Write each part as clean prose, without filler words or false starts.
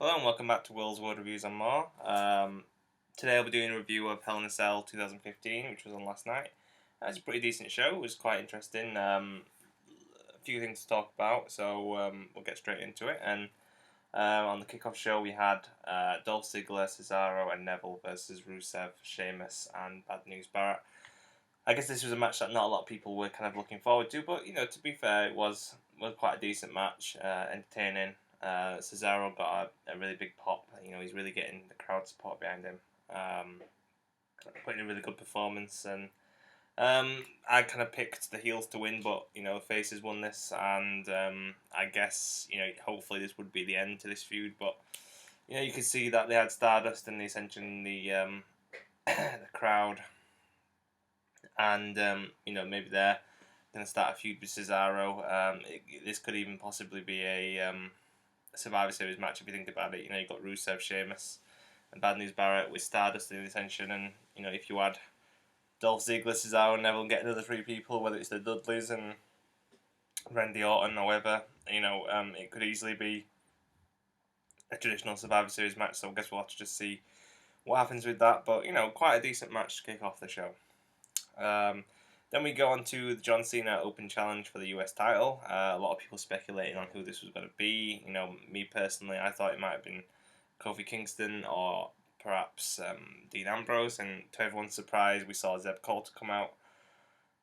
Hello and welcome back to Will's World Reviews and More. Today I'll be doing a review of Hell in a Cell 2015, which was on last night. It's a pretty decent show. It was quite interesting. A few things to talk about, so we'll get straight into it. And on the kickoff show, we had Dolph Ziggler, Cesaro, and Neville versus Rusev, Sheamus, and Bad News Barrett. I guess this was a match that not a lot of people were kind of looking forward to, but to be fair, it was quite a decent match, entertaining. Cesaro got a really big pop. He's really getting the crowd support behind him. Putting in a really good performance, and I kind of picked the heels to win, but faces won this, and I guess hopefully this would be the end to this feud. But you could see that they had Stardust and the Ascension, the the crowd, and maybe they're going to start a feud with Cesaro. This could even possibly be a Survivor Series match if you think about it. You've got Rusev, Sheamus, and Bad News Barrett with Stardust in the Ascension, and if you add Dolph Ziggler, Cesaro, and Neville, get another three people, whether it's the Dudleys and Randy Orton, or whatever, it could easily be a traditional Survivor Series match. So I guess we'll have to just see what happens with that. But quite a decent match to kick off the show. Then we go on to the John Cena Open Challenge for the US title. A lot of people speculating on who this was going to be. Me personally, I thought it might have been Kofi Kingston or perhaps Dean Ambrose. And to everyone's surprise, we saw Zeb Coulter come out.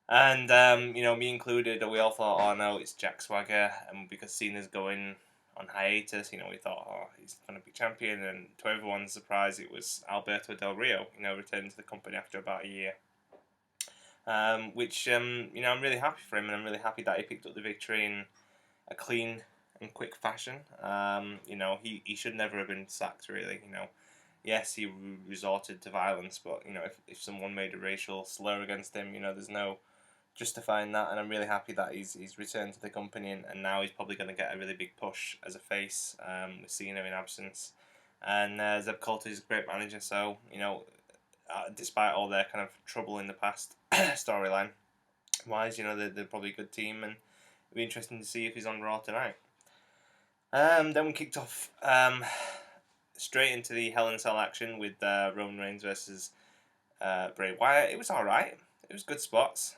And, me included, we all thought, oh no, it's Jack Swagger. And because Cena's going on hiatus, we thought, oh, he's going to be champion. And to everyone's surprise, it was Alberto Del Rio, returning to the company after about a year. Which I'm really happy for him, and I'm really happy that he picked up the victory in a clean and quick fashion. He should never have been sacked, really. Yes, he resorted to violence, but if someone made a racial slur against him, there's no justifying that, and I'm really happy that he's returned to the company, and now he's probably going to get a really big push as a face with Cena in absence. And Zeb Coulter is a great manager, so despite all their kind of trouble in the past storyline wise, they're probably a good team, and it'll be interesting to see if he's on Raw tonight. Then we kicked off straight into the Hell in a Cell action with Roman Reigns versus Bray Wyatt. It was alright. It was good spots.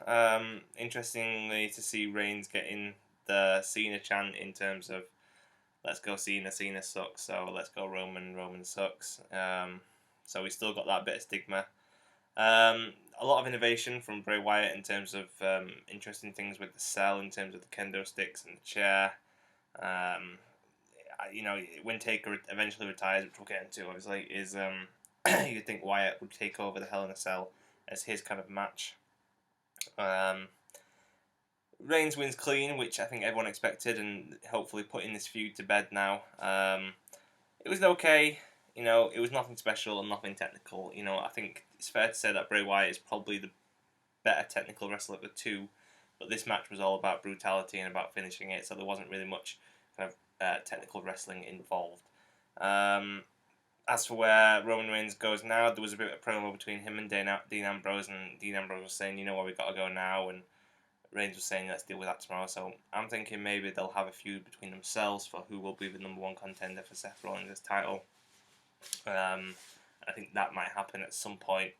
Interestingly to see Reigns getting the Cena chant in terms of let's go Cena, Cena sucks, so let's go Roman, Roman sucks. So we still got that bit of stigma. A lot of innovation from Bray Wyatt in terms of interesting things with the cell, in terms of the kendo sticks and the chair. When Taker eventually retires, which we'll get into, obviously, is you'd think Wyatt would take over the Hell in a Cell as his kind of match. Reigns wins clean, which I think everyone expected, and hopefully putting this feud to bed now. It was okay. It was nothing special and nothing technical. I think it's fair to say that Bray Wyatt is probably the better technical wrestler of the two, but this match was all about brutality and about finishing it, so there wasn't really much kind of technical wrestling involved. As for where Roman Reigns goes now, there was a bit of a promo between him and Dean Ambrose, and Dean Ambrose was saying, where we got to go now, and Reigns was saying, let's deal with that tomorrow. So I'm thinking maybe they'll have a feud between themselves for who will be the number one contender for Seth Rollins' title. I think that might happen at some point,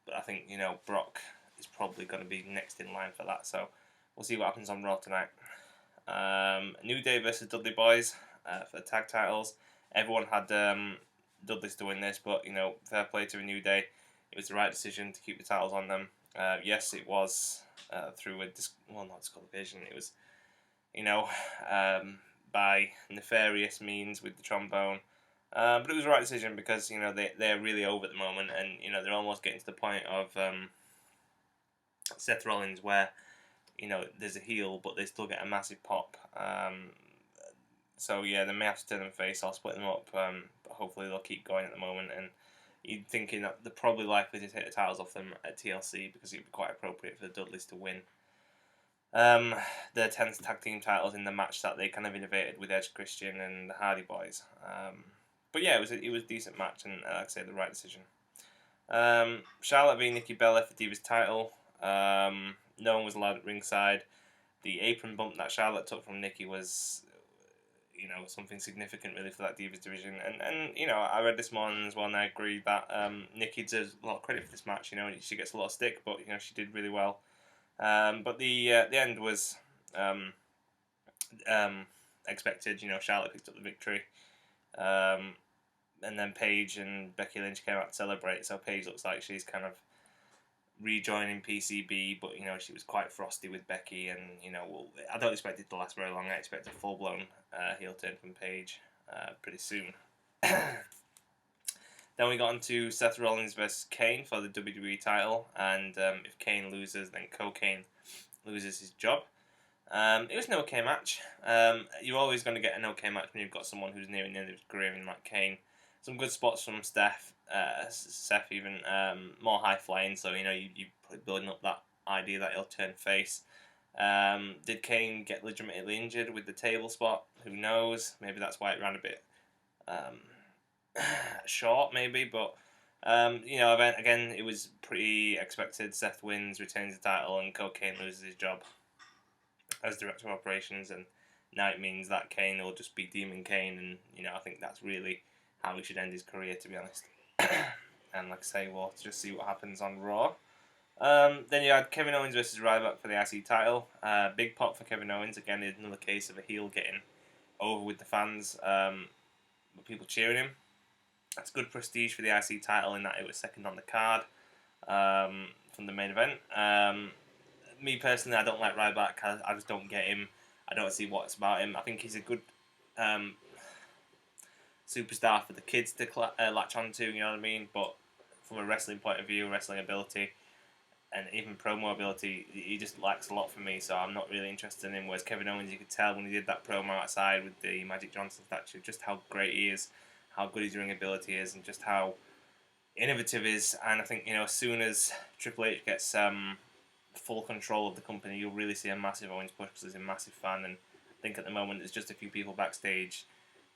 but I think Brock is probably going to be next in line for that. So we'll see what happens on Raw tonight. New Day versus Dudley Boys for the tag titles. Everyone had Dudleys to win this, but fair play to a New Day. It was the right decision to keep the titles on them. Yes, it was through a not disqualification. It was by nefarious means with the trombone. But it was the right decision because they're really over at the moment, and they're almost getting to the point of Seth Rollins where there's a heel, but they still get a massive pop. So yeah, they may have to turn them face or split them up, but hopefully they'll keep going at the moment. And you're thinking that they're probably likely to take the titles off them at TLC because it'd be quite appropriate for the Dudleys to win their 10th tag team titles in the match that they kind of innovated with Edge, Christian, and the Hardy Boys. But yeah, it was a decent match, and like I say, the right decision. Charlotte v Nikki Bella for Divas title. No one was allowed at ringside. The apron bump that Charlotte took from Nikki was, something significant really for that Divas division. And I read this morning as well, and I agree that Nikki deserves a lot of credit for this match. She gets a lot of stick, but she did really well. But the end was expected. Charlotte picked up the victory. And then Paige and Becky Lynch came out to celebrate. So Paige looks like she's kind of rejoining PCB, but she was quite frosty with Becky, and I don't expect it to last very long. I expect a full blown heel turn from Paige pretty soon. Then we got on to Seth Rollins versus Kane for the WWE title, and if Kane loses, then Kane loses his job. It was an okay match. You're always going to get an okay match when you've got someone who's nearing the end of his career in like Kane. Some good spots from Seth even more high flying. So you building up that idea that he'll turn face. Did Kane get legitimately injured with the table spot? Who knows? Maybe that's why it ran a bit short, maybe. But again, it was pretty expected. Seth wins, retains the title, and Kane loses his job as director of operations, and now it means that Kane will just be Demon Kane, and I think that's really how he should end his career, to be honest. And like I say, we'll just see what happens on Raw. Then you had Kevin Owens versus Ryback for the IC title. Big pop for Kevin Owens. Again, another case of a heel getting over with the fans, with people cheering him. That's good prestige for the IC title in that it was second on the card from the main event. Me personally, I don't like Ryback. I just don't get him. I don't see what's about him. I think he's a good superstar for the kids to latch onto, you know what I mean? But from a wrestling point of view, wrestling ability, and even promo ability, he just lacks a lot for me, so I'm not really interested in him. Whereas Kevin Owens, you could tell when he did that promo outside with the Magic Johnson statue, just how great he is, how good his ring ability is, and just how innovative he is. And I think, as soon as Triple H gets full control of the company, you'll really see a massive Owens push, because he's a massive fan, and I think at the moment there's just a few people backstage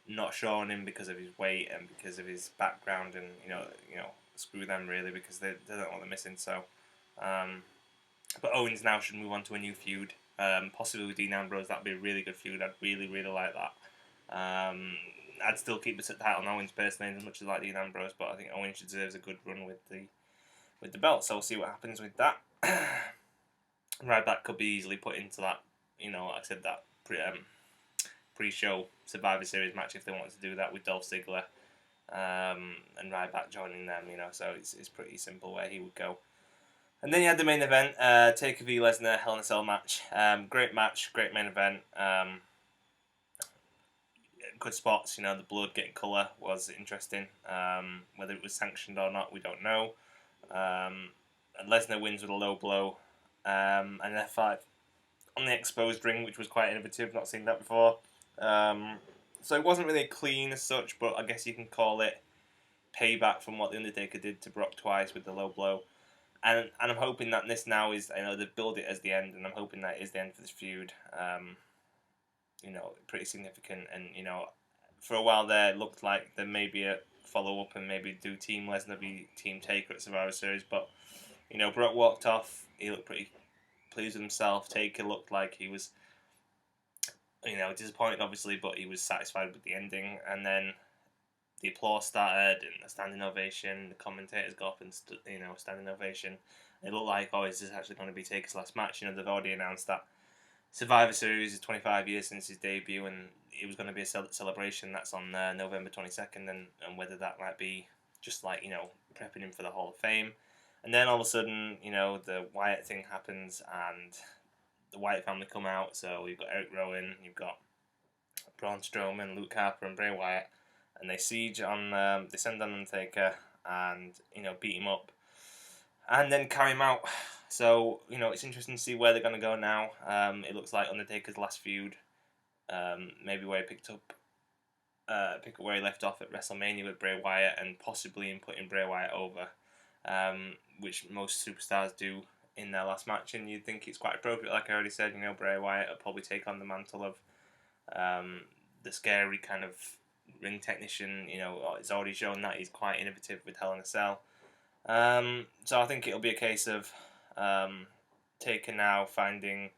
not showing him because of his weight and because of his background, and screw them really, because they don't know what they're missing. So, but Owens now should move on to a new feud, possibly with Dean Ambrose. That'd be a really good feud. I'd really like that. I'd still keep the title on Owens personally, as much as I like Dean Ambrose, but I think Owens deserves a good run with the belt. So we'll see what happens with that. Ryback could be easily put into that, like I said, that pre-show Survivor Series match if they wanted to do that with Dolph Ziggler and Ryback joining them, so it's pretty simple where he would go. And then you had the main event, Taker v Lesnar, Hell in a Cell match. Great match, great main event. Good spots, the blood getting colour was interesting. Whether it was sanctioned or not, we don't know. And Lesnar wins with a low blow, and an F5 on the exposed ring, which was quite innovative, not seen that before. So it wasn't really clean as such, but I guess you can call it payback from what The Undertaker did to Brock twice with the low blow. And I'm hoping that this now is, they build it as the end, and I'm hoping that is the end for this feud. Pretty significant, and, for a while there, it looked like there may be a follow-up and maybe do Team Lesnar v Team Taker at Survivor Series, but, Brock walked off, he looked pretty pleased with himself. Taker looked like he was, disappointed obviously, but he was satisfied with the ending. And then the applause started, and a standing ovation. The commentators got up and standing ovation. It looked like, is this actually going to be Taker's last match? They've already announced that Survivor Series is 25 years since his debut, and it was going to be a celebration. That's on November 22nd, and whether that might be just like, prepping him for the Hall of Fame. And then all of a sudden, the Wyatt thing happens, and the Wyatt family come out. So you've got Eric Rowan, you've got Braun Strowman, Luke Harper, and Bray Wyatt, and they siege on, they send on Undertaker, and beat him up, and then carry him out. So it's interesting to see where they're going to go now. It looks like Undertaker's last feud, maybe where he pick up where he left off at WrestleMania with Bray Wyatt, and possibly in putting Bray Wyatt over, which most superstars do in their last match. And you'd think it's quite appropriate, like I already said. Bray Wyatt will probably take on the mantle of the scary kind of ring technician. It's already shown that he's quite innovative with Hell in a Cell. So I think it'll be a case of Taker now finding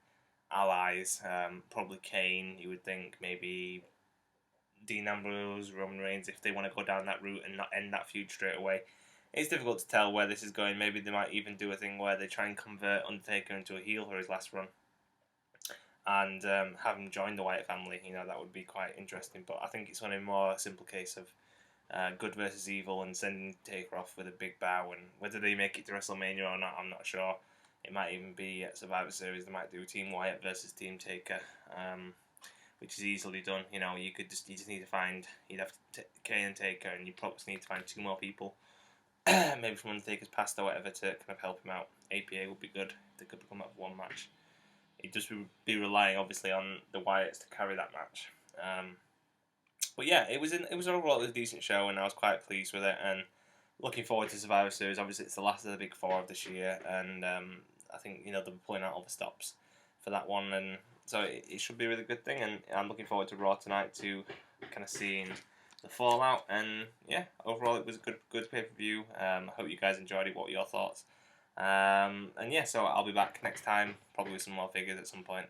allies, probably Kane, you would think, maybe Dean Ambrose, Roman Reigns, if they want to go down that route and not end that feud straight away. It's difficult to tell where this is going. Maybe they might even do a thing where they try and convert Undertaker into a heel for his last run, and have him join the Wyatt family. That would be quite interesting. But I think it's only more a simple case of good versus evil and sending Taker off with a big bow. And whether they make it to WrestleMania or not, I'm not sure. It might even be at Survivor Series. They might do Team Wyatt versus Team Taker, which is easily done. You just need to find. You'd have Kane and Taker, and you probably need to find 2 more people. Maybe from Undertaker's past or whatever to kind of help him out. APA would be good. They could become up 1 match. It'd just be relying obviously on the Wyatts to carry that match. But yeah, it was overall a decent show, and I was quite pleased with it. And looking forward to Survivor Series. Obviously, it's the last of the big 4 of this year, and I think they'll be pulling out all the stops for that one, and so it should be a really good thing. And I'm looking forward to Raw tonight to kind of seeing the fallout. And yeah, overall it was a good pay per view. I hope you guys enjoyed it. What were your thoughts? And yeah, so I'll be back next time, probably with some more figures at some point.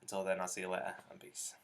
Until then, I'll see you later, and peace.